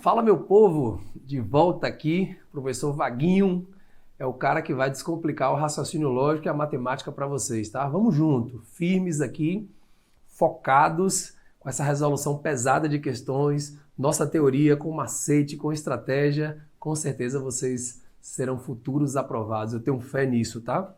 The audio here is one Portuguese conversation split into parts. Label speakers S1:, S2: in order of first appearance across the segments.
S1: Fala, meu povo, de volta aqui, professor Vaguinho, é o cara que vai descomplicar o raciocínio lógico e a matemática para vocês, tá? Vamos junto, firmes aqui, focados com essa resolução pesada de questões, nossa teoria com macete, com estratégia, com certeza vocês serão futuros aprovados, eu tenho fé nisso, tá?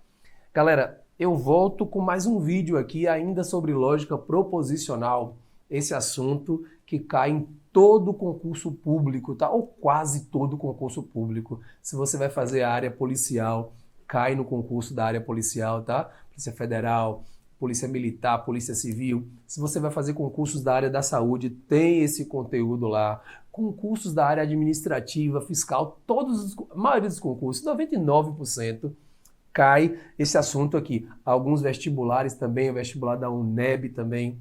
S1: Galera, eu volto com mais um vídeo aqui ainda sobre lógica proposicional, esse assunto que cai em todo concurso público, tá? Ou quase todo concurso público. Se você vai fazer a área policial, cai no concurso da área policial, tá? Polícia Federal, Polícia Militar, Polícia Civil. Se você vai fazer concursos da área da saúde, tem esse conteúdo lá. Concursos da área administrativa, fiscal, a maioria dos concursos, 99%, cai esse assunto aqui. Alguns vestibulares também, o vestibular da UNEB também,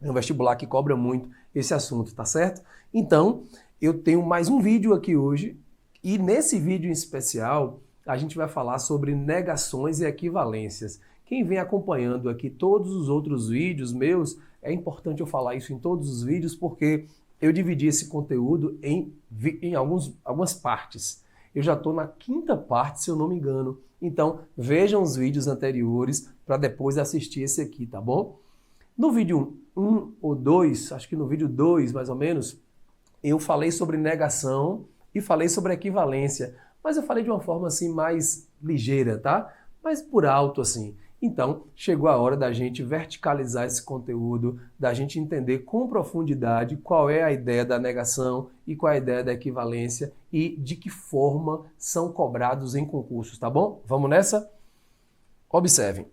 S1: é um vestibular que cobra muito esse assunto, tá certo? Então, eu tenho mais um vídeo aqui hoje e nesse vídeo em especial a gente vai falar sobre negações e equivalências. Quem vem acompanhando aqui todos os outros vídeos meus, é importante eu falar isso em todos os vídeos porque eu dividi esse conteúdo em algumas partes. Eu já estou na 5ª parte, se eu não me engano. Então, vejam os vídeos anteriores para depois assistir esse aqui, tá bom? No vídeo 1 ou 2, acho que no vídeo 2 mais ou menos, eu falei sobre negação e falei sobre equivalência, mas eu falei de uma forma assim mais ligeira, tá? Mais por alto assim. Então, chegou a hora da gente verticalizar esse conteúdo, da gente entender com profundidade qual é a ideia da negação e qual é a ideia da equivalência e de que forma são cobrados em concursos, tá bom? Vamos nessa? Observem.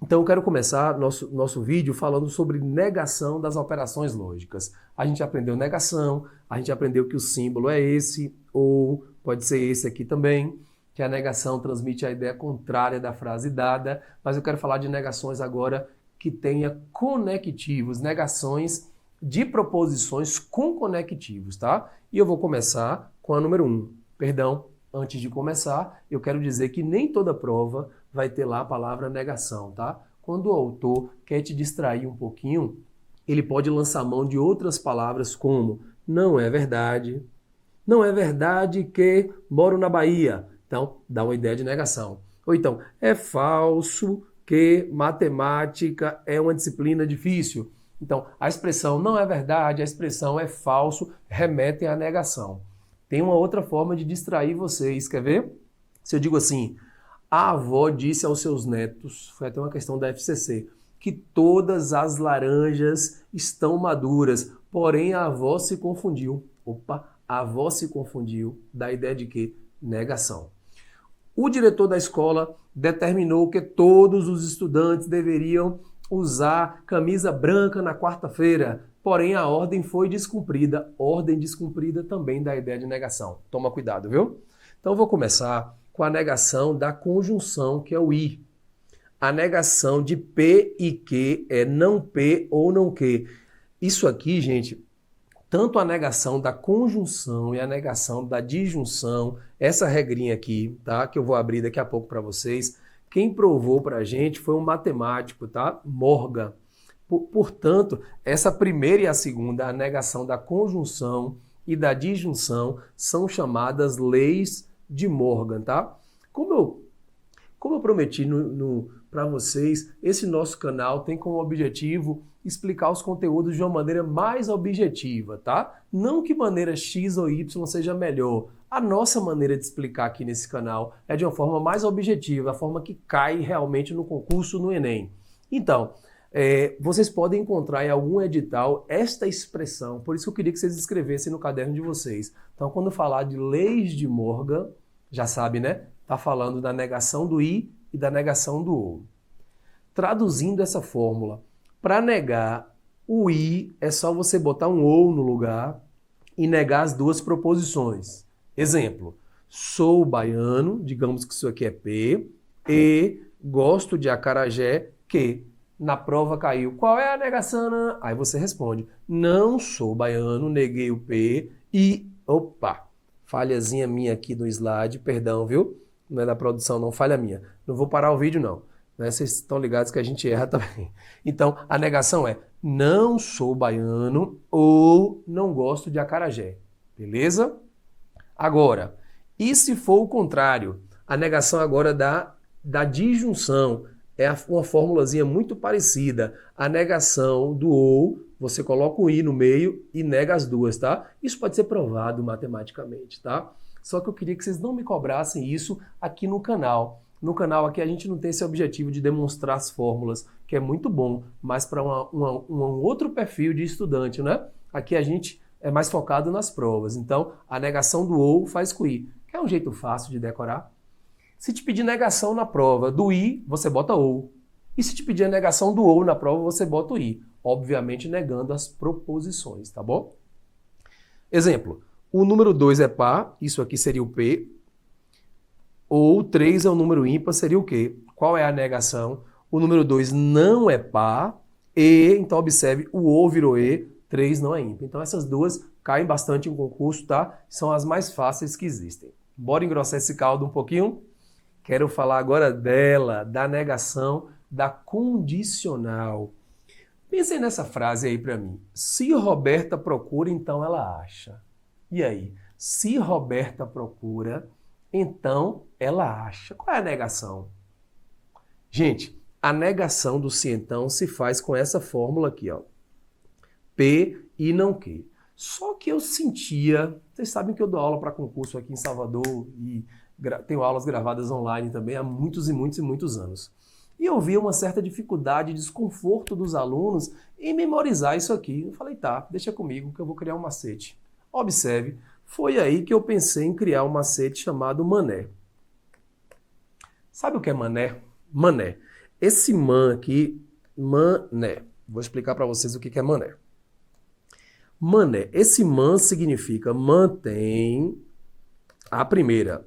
S1: Então eu quero começar nosso vídeo falando sobre negação das operações lógicas. A gente aprendeu negação, a gente aprendeu que o símbolo é esse, ou pode ser esse aqui também, que a negação transmite a ideia contrária da frase dada, mas eu quero falar de negações agora que tenha conectivos, negações de proposições com conectivos, tá? E eu vou começar com a número 1. Perdão, antes de começar, eu quero dizer que nem toda prova vai ter lá a palavra negação, tá? Quando o autor quer te distrair um pouquinho, ele pode lançar mão de outras palavras como não é verdade que moro na Bahia. Então, dá uma ideia de negação. Ou então, é falso que matemática é uma disciplina difícil. Então, a expressão não é verdade, a expressão é falso, remetem à negação. Tem uma outra forma de distrair vocês, quer ver? Se eu digo assim, a avó disse aos seus netos, foi até uma questão da FCC, que todas as laranjas estão maduras, porém a avó se confundiu. Opa, a avó se confundiu, dá a ideia de quê? Negação. O diretor da escola determinou que todos os estudantes deveriam usar camisa branca na quarta-feira, porém a ordem foi descumprida. Ordem descumprida também dá a ideia de negação. Toma cuidado, viu? Então eu vou começar com a negação da conjunção, que é o i. A negação de P e Q é não P ou não Q. Isso aqui, gente, tanto a negação da conjunção e a negação da disjunção, essa regrinha aqui, tá? Que eu vou abrir daqui a pouco para vocês, quem provou para a gente foi um matemático, tá? Morgan. Portanto, essa primeira e a segunda, a negação da conjunção e da disjunção, são chamadas leis de Morgan, tá? Como eu prometi para vocês, esse nosso canal tem como objetivo explicar os conteúdos de uma maneira mais objetiva, tá? Não que maneira X ou Y seja melhor. A nossa maneira de explicar aqui nesse canal é de uma forma mais objetiva, a forma que cai realmente no concurso, no Enem. Então, vocês podem encontrar em algum edital esta expressão, por isso que eu queria que vocês escrevessem no caderno de vocês. Então, quando eu falar de leis de Morgan, já sabe, né? Está falando da negação do i e da negação do ou. Traduzindo essa fórmula, para negar o i é só você botar um ou no lugar e negar as duas proposições. Exemplo, sou baiano, digamos que isso aqui é P, e gosto de acarajé, que na prova caiu. Qual é a negação? Aí você responde, não sou baiano, neguei o P e, opa, falhazinha minha aqui no slide, perdão, viu? Não é da produção, não, falha minha. Não vou parar o vídeo, não. Né? Vocês estão ligados que a gente erra também. Então, a negação é não sou baiano ou não gosto de acarajé. Beleza? Agora, e se for o contrário? A negação agora da disjunção é uma formulazinha muito parecida. A negação do ou, você coloca o i no meio e nega as duas, tá? Isso pode ser provado matematicamente, tá? Só que eu queria que vocês não me cobrassem isso aqui no canal. No canal aqui a gente não tem esse objetivo de demonstrar as fórmulas, que é muito bom, mas para um outro perfil de estudante, né? Aqui a gente é mais focado nas provas. Então, a negação do ou faz com i. Que é um jeito fácil de decorar. Se te pedir negação na prova do i, você bota ou. E se te pedir a negação do ou na prova, você bota o i. Obviamente negando as proposições, tá bom? Exemplo. O número 2 é par, isso aqui seria o P. Ou 3 é um número ímpar, seria o quê? Qual é a negação? O número 2 não é par, e, então observe, o ou virou e, 3 não é ímpar. Então essas duas caem bastante em concurso, tá? São as mais fáceis que existem. Bora engrossar esse caldo um pouquinho? Quero falar agora dela, da negação da condicional. Pensem nessa frase aí para mim. Se Roberta procura, então ela acha. E aí? Se Roberta procura, então ela acha. Qual é a negação? Gente, a negação do se então se faz com essa fórmula aqui, ó. P e não Q. Só que eu sentia, vocês sabem que eu dou aula para concurso aqui em Salvador e tenho aulas gravadas online também há muitos e muitos e muitos anos. E eu via uma certa dificuldade, desconforto dos alunos em memorizar isso aqui. Eu falei, tá, deixa comigo que eu vou criar um macete. Observe, foi aí que eu pensei em criar um macete chamado mané. Sabe o que é mané? Mané. Esse man aqui, mané. Vou explicar para vocês o que é mané. Mané, esse man significa mantém a primeira.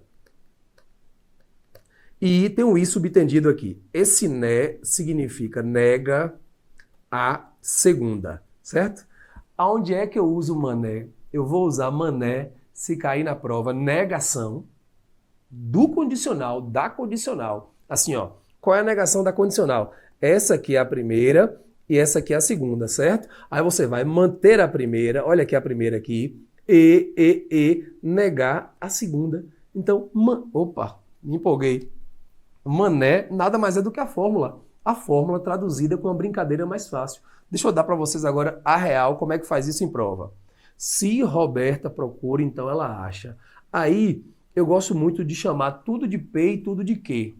S1: E tem um i subtendido aqui. Esse né significa nega a segunda, certo? Aonde é que eu uso mané? Eu vou usar mané se cair na prova negação do condicional, da condicional. Assim, ó, qual é a negação da condicional? Essa aqui é a primeira e essa aqui é a segunda, certo? Aí você vai manter a primeira, olha aqui a primeira aqui, negar a segunda. Então, opa, me empolguei. Mané nada mais é do que a fórmula. A fórmula traduzida com uma brincadeira mais fácil. Deixa eu dar para vocês agora a real, como é que faz isso em prova. Se Roberta procura, então ela acha. Aí, eu gosto muito de chamar tudo de P e tudo de Q.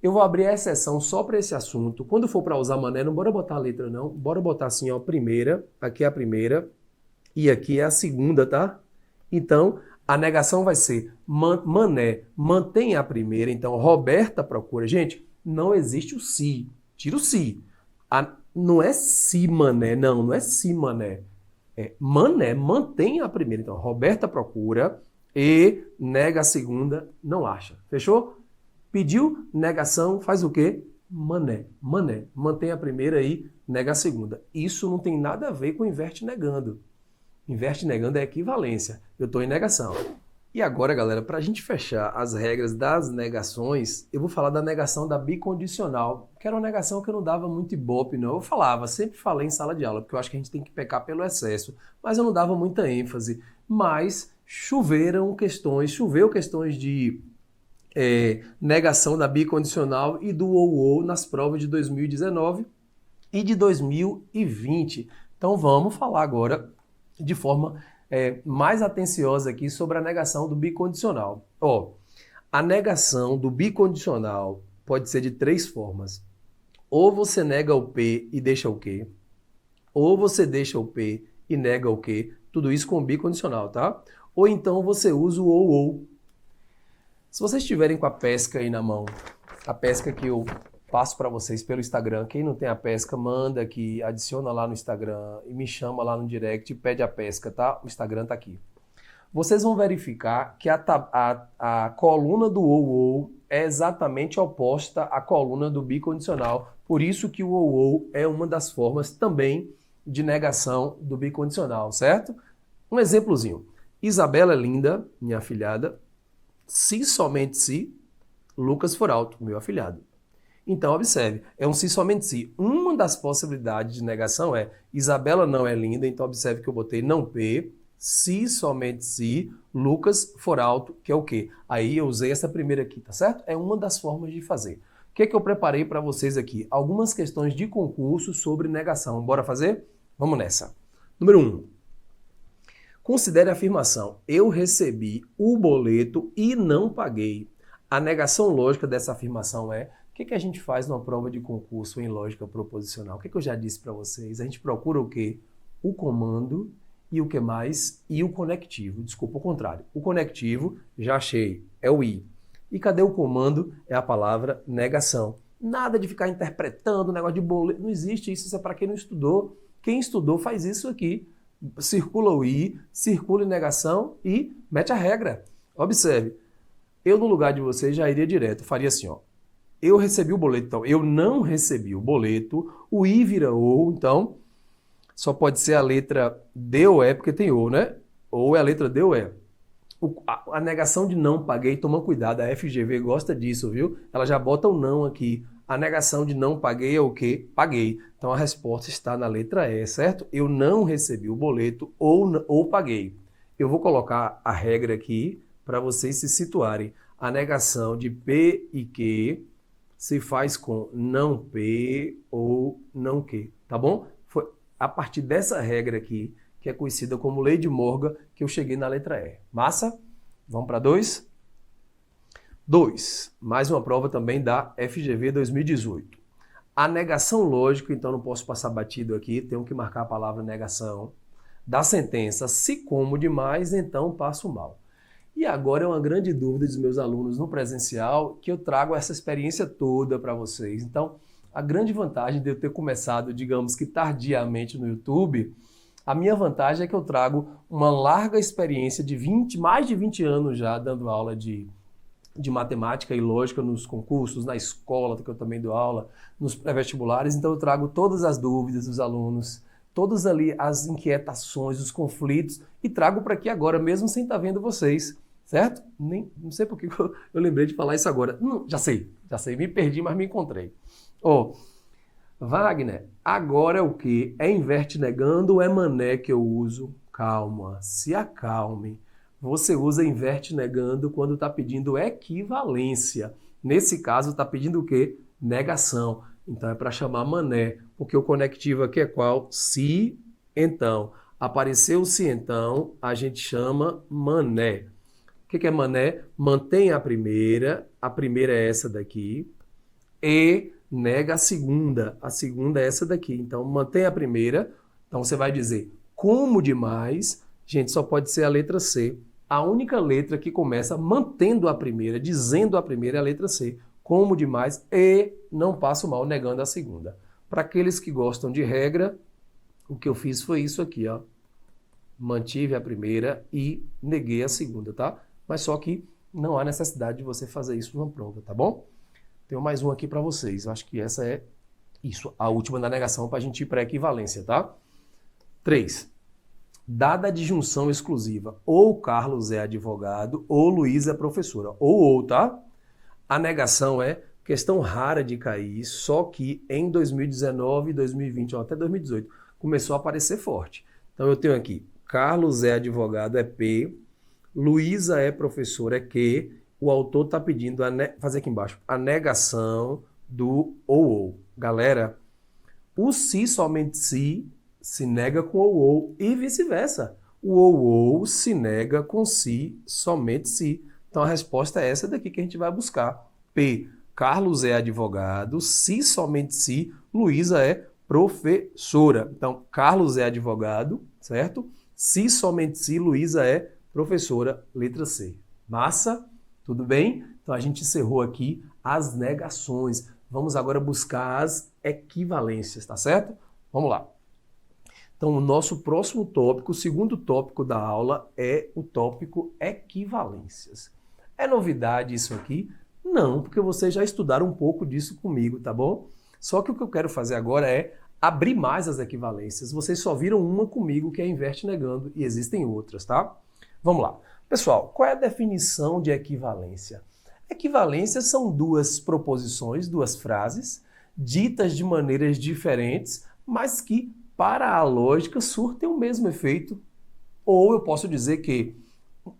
S1: Eu vou abrir a exceção só para esse assunto. Quando for para usar mané, não bora botar a letra não. Bora botar assim, ó, primeira, aqui é a primeira e aqui é a segunda, tá? Então, a negação vai ser mané, mantém a primeira. Então, Roberta procura. Gente, não existe o se. Tira o se. Não é se mané, não é se mané. É mané, mantém a primeira. Então, Roberta procura e nega a segunda, não acha. Fechou? Pediu negação, faz o quê? Mané, mané. Mantém a primeira e nega a segunda. Isso não tem nada a ver com inverte negando. Inverte negando é equivalência. Eu estou em negação. E agora, galera, para a gente fechar as regras das negações, eu vou falar da negação da bicondicional, que era uma negação que eu não dava muito ibope, não. Eu falava, sempre falei em sala de aula, porque eu acho que a gente tem que pecar pelo excesso, mas eu não dava muita ênfase. Mas choveu questões de negação da bicondicional e do ou nas provas de 2019 e de 2020. Então vamos falar agora de forma mais atenciosa aqui sobre a negação do bicondicional. Ó, a negação do bicondicional pode ser de 3 formas. Ou você nega o P e deixa o Q, ou você deixa o P e nega o Q, tudo isso com bicondicional, tá? Ou então você usa o ou. Se vocês estiverem com a pesca aí na mão, a pesca que eu passo para vocês pelo Instagram, quem não tem a pesca, manda aqui, adiciona lá no Instagram e me chama lá no direct e pede a pesca, tá? O Instagram tá aqui. Vocês vão verificar que a coluna do ou é exatamente oposta à coluna do bicondicional, por isso que o ou é uma das formas também de negação do bicondicional, certo? Um exemplozinho. Isabela é linda, minha afilhada, se somente se Lucas for alto, meu afilhado. Então, observe, é um se somente se. Uma das possibilidades de negação é Isabela não é linda, então observe que eu botei não P, se, somente se, Lucas for alto, que é o quê? Aí eu usei essa primeira aqui, tá certo? É uma das formas de fazer. O que é que eu preparei para vocês aqui? Algumas questões de concurso sobre negação. Bora fazer? Vamos nessa. Número 1. Considere a afirmação: eu recebi o boleto e não paguei. A negação lógica dessa afirmação é: o que a gente faz numa prova de concurso em lógica proposicional? O que eu já disse para vocês? A gente procura o quê? O comando e o que mais? E o conectivo. Desculpa, o contrário. O conectivo, já achei, é o i. E cadê o comando? É a palavra negação. Nada de ficar interpretando o negócio de boleto. Não existe isso, isso é para quem não estudou. Quem estudou faz isso aqui. Circula o i, circula em negação e mete a regra. Observe, eu no lugar de vocês já iria direto, faria assim, ó. Eu recebi o boleto, então eu não recebi o boleto, o i vira ou, então só pode ser a letra D ou E, porque tem ou, né? Ou é a letra D ou E. A negação de não paguei, toma cuidado, a FGV gosta disso, viu? Ela já bota o não aqui. A negação de não paguei é o quê? Paguei. Então a resposta está na letra E, certo? Eu não recebi o boleto ou paguei. Eu vou colocar a regra aqui para vocês se situarem. A negação de P e Q se faz com não P ou não Q, tá bom? Foi a partir dessa regra aqui, que é conhecida como Lei de Morgan, que eu cheguei na letra E. Massa? Vamos para 2? 2. Mais uma prova também da FGV 2018. A negação lógica, então não posso passar batido aqui, tenho que marcar a palavra negação, da sentença se como demais, então passo mal. E agora é uma grande dúvida dos meus alunos no presencial, que eu trago essa experiência toda para vocês. Então, a grande vantagem de eu ter começado, digamos que tardiamente no YouTube, a minha vantagem é que eu trago uma larga experiência de mais de 20 anos já dando aula de matemática e lógica nos concursos, na escola, que eu também dou aula, nos pré-vestibulares. Então eu trago todas as dúvidas dos alunos, todas ali as inquietações, os conflitos, e trago para aqui agora, mesmo sem estar vendo vocês, certo? Não sei por que eu lembrei de falar isso agora. Já sei, me perdi, mas me encontrei. Wagner, agora é o quê? É inverte negando ou é mané que eu uso? Calma, se acalme. Você usa inverte negando quando está pedindo equivalência. Nesse caso, está pedindo o quê? Negação. Então é para chamar mané, porque o conectivo aqui é qual? Se, então. Apareceu o se, então, a gente chama mané. O que é mané? Mantém a primeira é essa daqui, e nega a segunda é essa daqui. Então mantém a primeira, então você vai dizer como demais, gente, só pode ser a letra C. A única letra que começa mantendo a primeira, dizendo a primeira é a letra C. Como demais e não passo mal negando a segunda. Para aqueles que gostam de regra, o que eu fiz foi isso aqui, ó. Mantive a primeira e neguei a segunda, tá? Mas só que não há necessidade de você fazer isso numa prova, tá bom? Tenho mais um aqui para vocês. Eu acho que essa é isso, a última da negação para a gente ir para a equivalência, tá? 3. Dada a disjunção exclusiva, ou Carlos é advogado, ou Luísa é professora. Ou, tá? A negação é questão rara de cair, só que em 2019, 2020, ou até 2018, começou a aparecer forte. Então eu tenho aqui, Carlos é advogado, é P, Luísa é professora, é Q, o autor está pedindo, fazer aqui embaixo, a negação do ou. Galera, o se, somente se nega com ou e vice-versa. O ou se nega com se, somente se. Então a resposta é essa daqui que a gente vai buscar. P, Carlos é advogado, se, somente se, Luísa é professora. Então, Carlos é advogado, certo? Se, somente se, Luísa é professora, letra C. Massa? Tudo bem? Então a gente encerrou aqui as negações. Vamos agora buscar as equivalências, tá certo? Vamos lá. Então o nosso próximo tópico, o segundo tópico da aula é o tópico equivalências. É novidade isso aqui? Não, porque vocês já estudaram um pouco disso comigo, tá bom? Só que o que eu quero fazer agora é abrir mais as equivalências. Vocês só viram uma comigo, que é inverte negando, e existem outras, tá? Vamos lá. Pessoal, qual é a definição de equivalência? Equivalências são duas proposições, duas frases, ditas de maneiras diferentes, mas que, para a lógica, surtem o mesmo efeito. Ou eu posso dizer que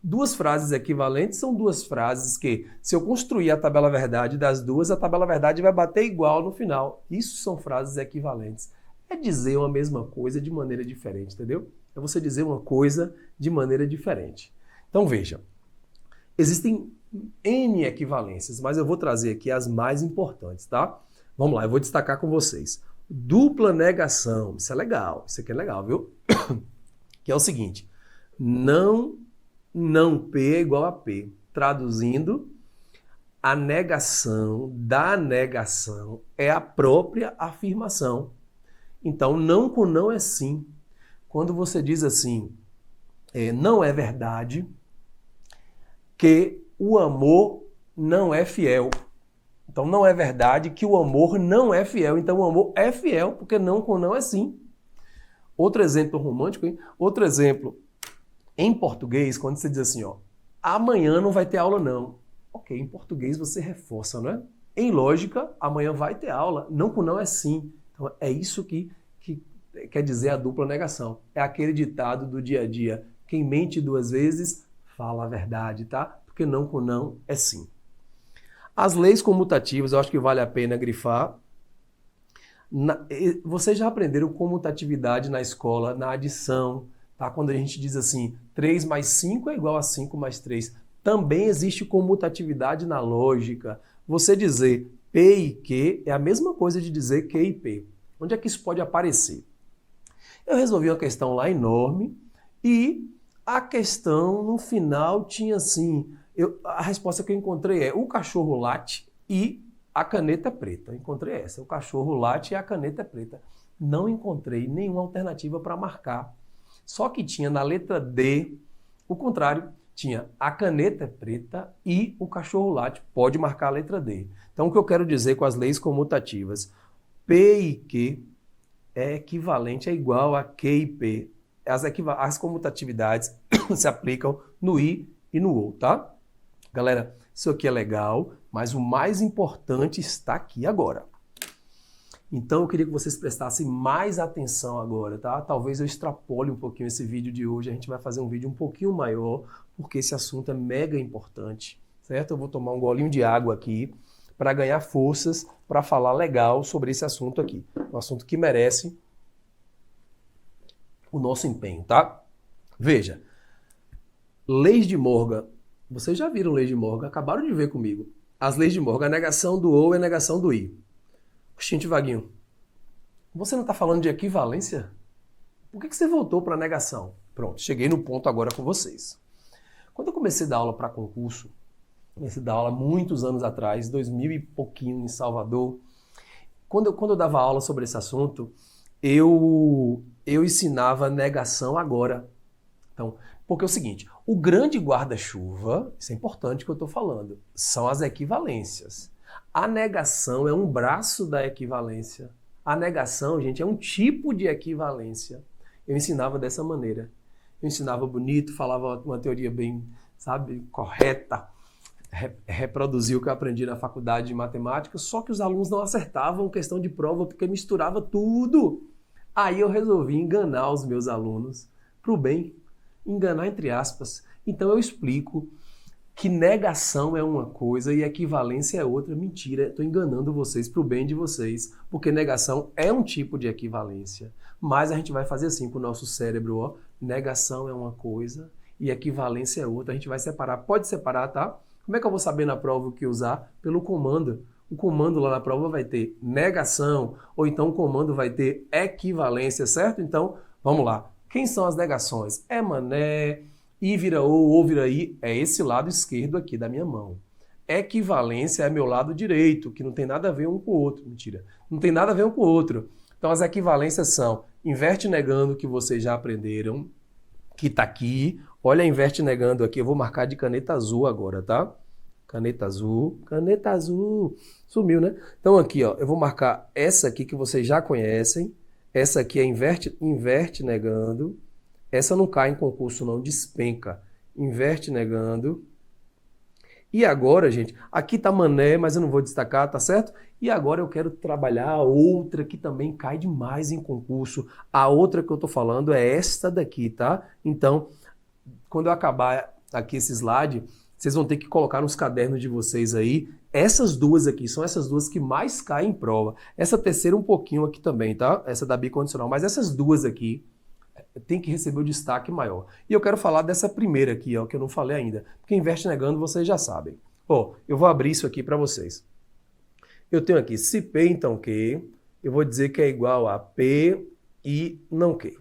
S1: duas frases equivalentes são duas frases que, se eu construir a tabela verdade das duas, a tabela verdade vai bater igual no final. Isso são frases equivalentes. É dizer uma mesma coisa de maneira diferente, entendeu? É você dizer uma coisa de maneira diferente. Então veja, existem N equivalências, mas eu vou trazer aqui as mais importantes, tá? Vamos lá, eu vou destacar com vocês. Dupla negação, isso é legal, isso aqui é legal, viu? Que é o seguinte, não P é igual a P. Traduzindo, a negação da negação é a própria afirmação. Então, não com não é sim. Quando você diz assim, não é verdade que o amor não é fiel. Então, não é verdade que o amor não é fiel. Então, o amor é fiel, porque não com não é sim. Outro exemplo romântico, hein? Outro exemplo, em português, quando você diz assim, ó, amanhã não vai ter aula não. Ok, em português você reforça, não é? Em lógica, amanhã vai ter aula. Não com não é sim. Então, é isso que quer dizer a dupla negação. É aquele ditado do dia a dia. Quem mente duas vezes, fala a verdade, tá? Porque não com não é sim. As leis comutativas, eu acho que vale a pena grifar. Vocês já aprenderam comutatividade na escola, na adição, tá? Quando a gente diz assim, 3 mais 5 é igual a 5 mais 3. Também existe comutatividade na lógica. Você dizer P e Q é a mesma coisa de dizer Q e P. Onde é que isso pode aparecer? Eu resolvi uma questão lá enorme e a questão no final tinha assim, a resposta que eu encontrei é o cachorro late e a caneta é preta. Eu encontrei essa, o cachorro late e a caneta é preta. Não encontrei nenhuma alternativa para marcar. Só que tinha na letra D, o contrário, tinha a caneta é preta e o cachorro late. Pode marcar a letra D. Então o que eu quero dizer com as leis comutativas? P e Q é equivalente, é igual a Q e P. As comutatividades se aplicam no I e no OU, tá? Galera, isso aqui é legal, mas o mais importante está aqui agora. Então eu queria que vocês prestassem mais atenção agora, tá? Talvez eu extrapole um pouquinho esse vídeo de hoje, a gente vai fazer um vídeo um pouquinho maior, porque esse assunto é mega importante, certo? Eu vou tomar um golinho de água aqui para ganhar forças para falar legal sobre esse assunto aqui. Um assunto que merece o nosso empenho, tá? Veja, leis de Morgan. Vocês já viram leis de Morgan, acabaram de ver comigo. As leis de Morgan, a negação do OU e a negação do I. Oxente, Vaguinho, você não está falando de equivalência? Por que você voltou para a negação? Pronto, cheguei no ponto agora com vocês. Quando eu comecei a dar aula para concurso, comecei a dar aula muitos anos atrás, 2000 e pouquinho em Salvador, quando eu dava aula sobre esse assunto, eu ensinava negação agora. Então, porque é o seguinte, o grande guarda-chuva, isso é importante que eu estou falando, são as equivalências. A negação é um braço da equivalência. A negação, gente, é um tipo de equivalência. Eu ensinava dessa maneira. Eu ensinava bonito, falava uma teoria bem, sabe, correta, reproduzia o que eu aprendi na faculdade de matemática, só que os alunos não acertavam questão de prova porque misturava tudo. Aí eu resolvi enganar os meus alunos para o bem. Enganar entre aspas. Então eu explico que negação é uma coisa e equivalência é outra. Mentira, estou enganando vocês para o bem de vocês, porque negação é um tipo de equivalência. Mas a gente vai fazer assim com o nosso cérebro, ó. Negação é uma coisa e equivalência é outra. A gente vai separar. Pode separar, tá? Como é que eu vou saber na prova o que usar? Pelo comando. O comando lá na prova vai ter negação, ou então o comando vai ter equivalência, certo? Então, vamos lá. Quem são as negações? É mané, I vira ou vira I, é esse lado esquerdo aqui da minha mão. Equivalência é meu lado direito, que não tem nada a ver um com o outro. Mentira, não tem nada a ver um com o outro. Então as equivalências são inverte negando, que vocês já aprenderam, que tá aqui. Olha, inverte negando aqui, eu vou marcar de caneta azul agora, tá? Caneta azul, sumiu, né? Então aqui, ó, eu vou marcar essa aqui que vocês já conhecem. Essa aqui é inverte negando. Essa não cai em concurso não, despenca. Inverte negando. E agora, gente, aqui tá mané, mas eu não vou destacar, tá certo? E agora eu quero trabalhar a outra que também cai demais em concurso. A outra que eu tô falando é esta daqui, tá? Então, quando eu acabar aqui esse slide, vocês vão ter que colocar nos cadernos de vocês aí. Essas duas aqui são essas duas que mais caem em prova. Essa terceira um pouquinho aqui também, tá? Essa da bicondicional. Mas essas duas aqui tem que receber o destaque maior. E eu quero falar dessa primeira aqui, ó, que eu não falei ainda. Porque inverte negando, vocês já sabem. Ó, eu vou abrir isso aqui para vocês. Eu tenho aqui, se P, então Q, eu vou dizer que é igual a P e não Q.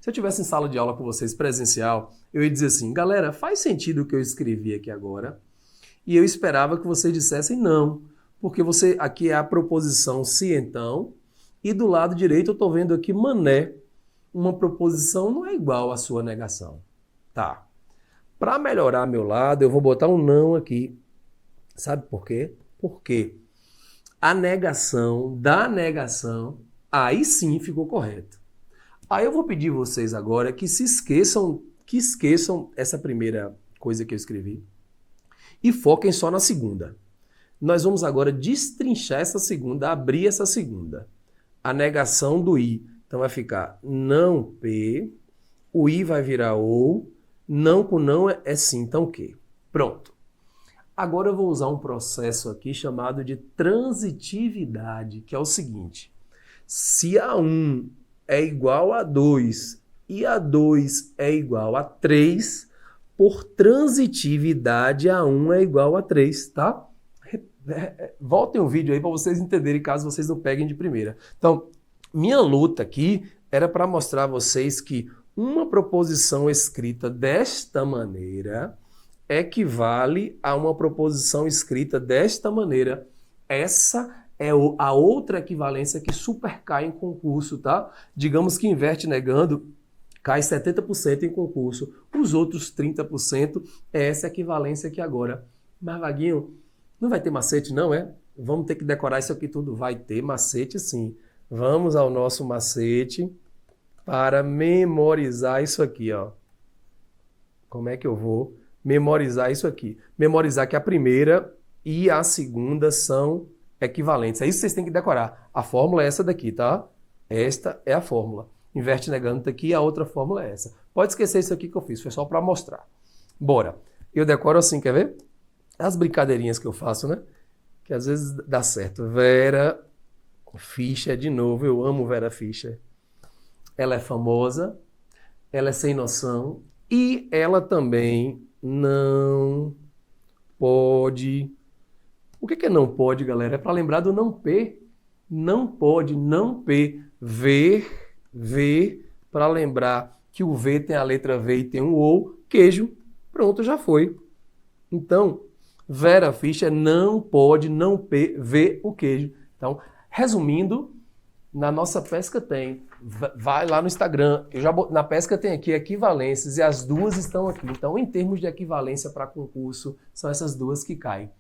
S1: Se eu tivesse em sala de aula com vocês presencial, eu ia dizer assim, galera, faz sentido o que eu escrevi aqui agora? E eu esperava que vocês dissessem não, porque você aqui é a proposição se então, e do lado direito eu estou vendo aqui mané. Uma proposição não é igual à sua negação. Tá. Para melhorar meu lado, eu vou botar um não aqui. Sabe por quê? Porque a negação da negação, aí sim ficou correto. Aí eu vou pedir vocês agora que esqueçam essa primeira coisa que eu escrevi e foquem só na segunda. Nós vamos agora destrinchar essa segunda, abrir essa segunda. A negação do I. Então vai ficar não P, o I vai virar ou, não com não é sim, então Q. Pronto. Agora eu vou usar um processo aqui chamado de transitividade, que é o seguinte. Se A1 é igual a 2 e A2 é igual a 3, por transitividade A1 é igual a 3, tá? Voltem o vídeo aí para vocês entenderem, caso vocês não peguem de primeira. Então, minha luta aqui era para mostrar a vocês que uma proposição escrita desta maneira equivale a uma proposição escrita desta maneira. Essa é a outra equivalência que super cai em concurso, tá? Digamos que inverte negando cai 70% em concurso. Os outros 30% é essa equivalência aqui agora. Mas, Vaguinho, não vai ter macete não, é? Vamos ter que decorar isso aqui tudo. Vai ter macete sim. Vamos ao nosso macete para memorizar isso aqui, ó. Como é que eu vou memorizar isso aqui? Memorizar que a primeira e a segunda são equivalentes. É isso que vocês têm que decorar. A fórmula é essa daqui, tá? Esta é a fórmula. Inverte negando tá aqui, a outra fórmula é essa. Pode esquecer isso aqui que eu fiz, foi só para mostrar. Bora. Eu decoro assim, quer ver? As brincadeirinhas que eu faço, né? Que às vezes dá certo. Vera Fischer, de novo, eu amo Vera Fischer. Ela é famosa, ela é sem noção e ela também não pode. O que é não pode, galera? É para lembrar do não P. Não pode, não P. Ver, para lembrar que o V tem a letra V e tem um O, queijo, pronto, já foi. Então, Vera Fischer não pode, não P, ver o queijo. Então, resumindo, na nossa pesca tem, vai lá no Instagram, na pesca tem aqui equivalências e as duas estão aqui. Então, em termos de equivalência para concurso, são essas duas que caem.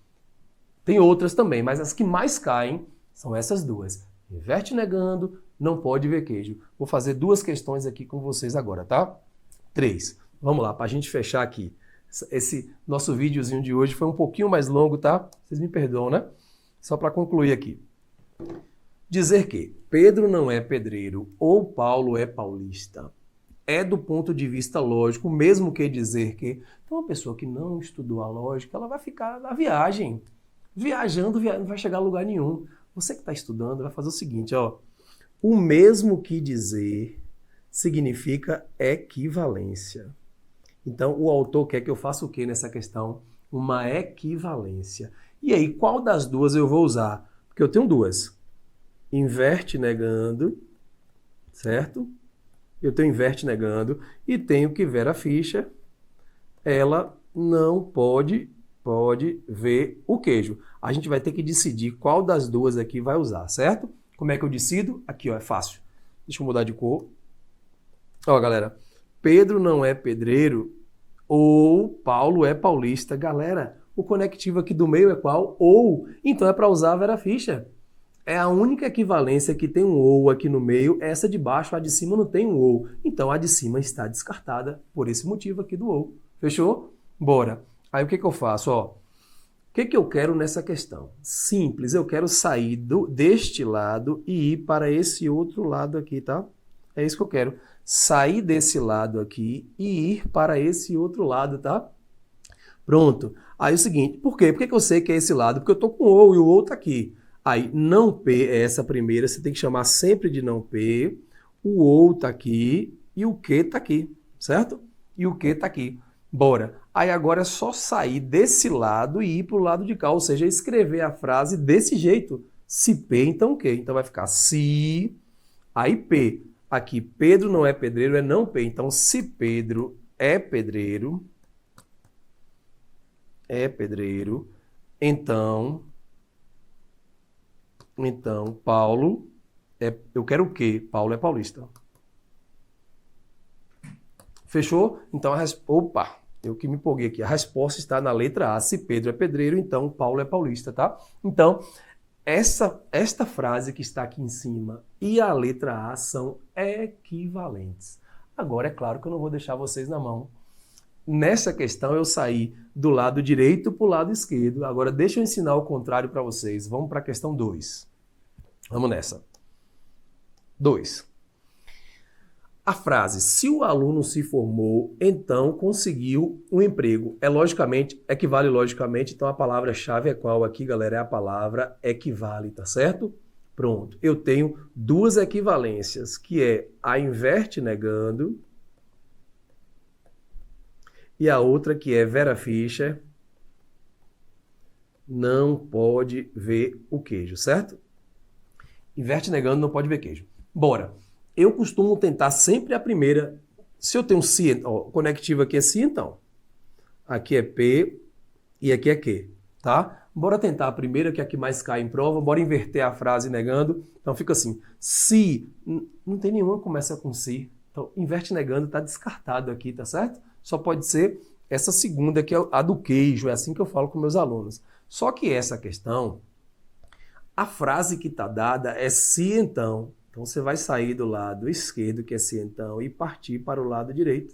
S1: Tem outras também, mas as que mais caem são essas duas. Inverte negando, não pode ver queijo. Vou fazer duas questões aqui com vocês agora, tá? 3. Vamos lá, para a gente fechar aqui. Esse nosso videozinho de hoje foi um pouquinho mais longo, tá? Vocês me perdoam, né? Só para concluir aqui. Dizer que Pedro não é pedreiro ou Paulo é paulista é do ponto de vista lógico, mesmo que dizer que... Então, uma pessoa que não estudou a lógica, ela vai ficar na viagem. Viajando, não vai chegar a lugar nenhum. Você que está estudando vai fazer o seguinte, ó. O mesmo que dizer significa equivalência. Então, o autor quer que eu faça o quê nessa questão? Uma equivalência. E aí, qual das duas eu vou usar? Porque eu tenho duas. Inverte negando, certo? Eu tenho inverte negando e tenho que Vera Fischer, ela não pode ver o queijo. A gente vai ter que decidir qual das duas aqui vai usar, certo? Como é que eu decido? Aqui, ó, é fácil. Deixa eu mudar de cor. Ó, galera, Pedro não é pedreiro ou Paulo é paulista. Galera, o conectivo aqui do meio é qual? Ou. Então é para usar a Vera Fischer. É a única equivalência que tem um ou aqui no meio. Essa de baixo, a de cima não tem um ou. Então a de cima está descartada por esse motivo aqui do ou. Fechou? Bora. Aí o que eu faço? Ó, o que eu quero nessa questão? Simples, eu quero sair deste lado e ir para esse outro lado aqui, tá? É isso que eu quero. Sair desse lado aqui e ir para esse outro lado, tá? Pronto. Aí é o seguinte, por quê? Por que eu sei que é esse lado? Porque eu tô com o O e o O tá aqui. Aí, não P é essa primeira, você tem que chamar sempre de não P. O O tá aqui e o Q tá aqui, certo? E o Q tá aqui. Bora. Aí agora é só sair desse lado e ir pro lado de cá, ou seja, escrever a frase desse jeito. Se P, então Q. Então vai ficar se, aí P. Aqui, Pedro não é pedreiro, é não P. Então, se Pedro é pedreiro, então Paulo eu quero o quê? Paulo é paulista. Fechou? Então opa, eu que me empolguei aqui. A resposta está na letra A. Se Pedro é pedreiro, então Paulo é paulista, tá? Então, esta frase que está aqui em cima e a letra A são equivalentes. Agora, é claro que eu não vou deixar vocês na mão. Nessa questão eu saí do lado direito para o lado esquerdo. Agora deixa eu ensinar o contrário para vocês. Vamos para a questão 2. Vamos nessa. 2. A frase, se o aluno se formou, então conseguiu um emprego. Equivale logicamente, então a palavra-chave é qual aqui, galera? É a palavra equivale, tá certo? Pronto. Eu tenho duas equivalências, que é a inverte negando e a outra que é Vera Fischer não pode ver o queijo, certo? Inverte negando, não pode ver queijo. Bora. Eu costumo tentar sempre a primeira. Se eu tenho se, ó, o conectivo aqui é se, então. Aqui é P e aqui é Q, tá? Bora tentar a primeira, que é a que mais cai em prova. Bora inverter a frase negando. Então fica assim, se, não tem nenhuma que começa com se. Então, inverte negando tá descartado aqui, tá certo? Só pode ser essa segunda, que é a do queijo. É assim que eu falo com meus alunos. Só que essa questão, a frase que está dada é se então. Então você vai sair do lado esquerdo, que é se então, e partir para o lado direito.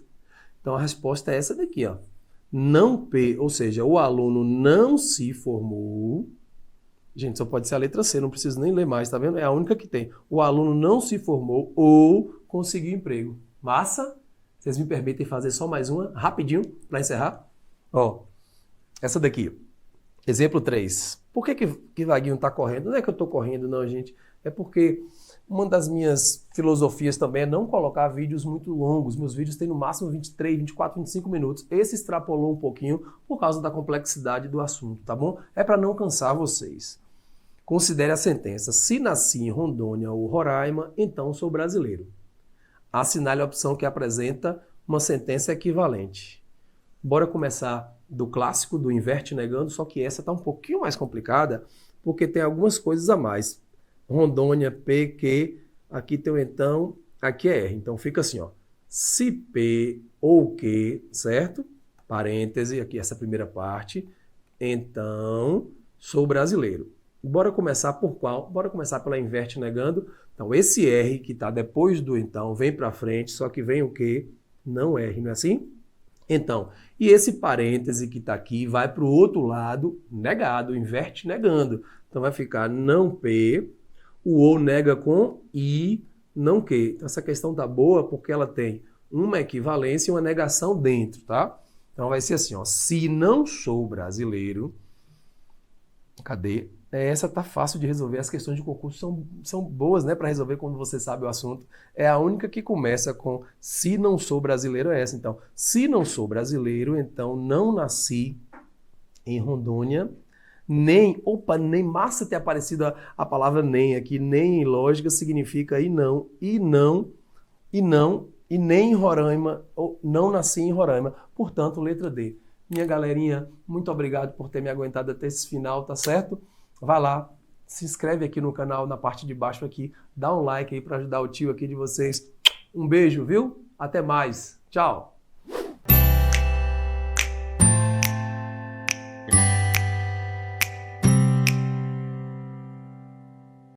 S1: Então a resposta é essa daqui, ó. Não P, ou seja, o aluno não se formou. Gente, só pode ser a letra C, não preciso nem ler mais, tá vendo? É a única que tem. O aluno não se formou ou conseguiu emprego. Massa? Vocês me permitem fazer só mais uma, rapidinho, para encerrar? Ó, essa daqui. Exemplo 3. Por que Vaguinho está correndo? Não é que eu estou correndo, não, gente. É porque uma das minhas filosofias também é não colocar vídeos muito longos. Meus vídeos têm no máximo 23, 24, 25 minutos. Esse extrapolou um pouquinho por causa da complexidade do assunto, tá bom? É para não cansar vocês. Considere a sentença. Se nasci em Rondônia ou Roraima, então sou brasileiro. Assinale a opção que apresenta uma sentença equivalente. Bora começar do clássico, do inverte negando, só que essa está um pouquinho mais complicada, porque tem algumas coisas a mais. Rondônia, P, Q, aqui tem o então, aqui é R. Então fica assim, ó. Se P ou Q, certo? Parêntese, aqui essa primeira parte. Então, sou brasileiro. Bora começar por qual? Bora começar pela inverte negando. Então, esse R que está depois do então vem para frente, só que vem o Q, não R, não é assim? Então, e esse parêntese que está aqui vai para o outro lado, negado, inverte negando. Então vai ficar não P, o O nega com I, não Q. Então essa questão tá boa porque ela tem uma equivalência e uma negação dentro, tá? Então vai ser assim, ó, se não sou brasileiro, cadê? Essa tá fácil de resolver, as questões de concurso são boas, né, para resolver quando você sabe o assunto. É a única que começa com se não sou brasileiro, é essa. Então, se não sou brasileiro, então não nasci em Rondônia, nem massa ter aparecido a palavra nem aqui, nem em lógica significa e nem em Roraima, ou não nasci em Roraima, portanto, letra D. Minha galerinha, muito obrigado por ter me aguentado até esse final, tá certo? Vai lá, se inscreve aqui no canal, na parte de baixo aqui, dá um like aí para ajudar o tio aqui de vocês. Um beijo, viu? Até mais. Tchau.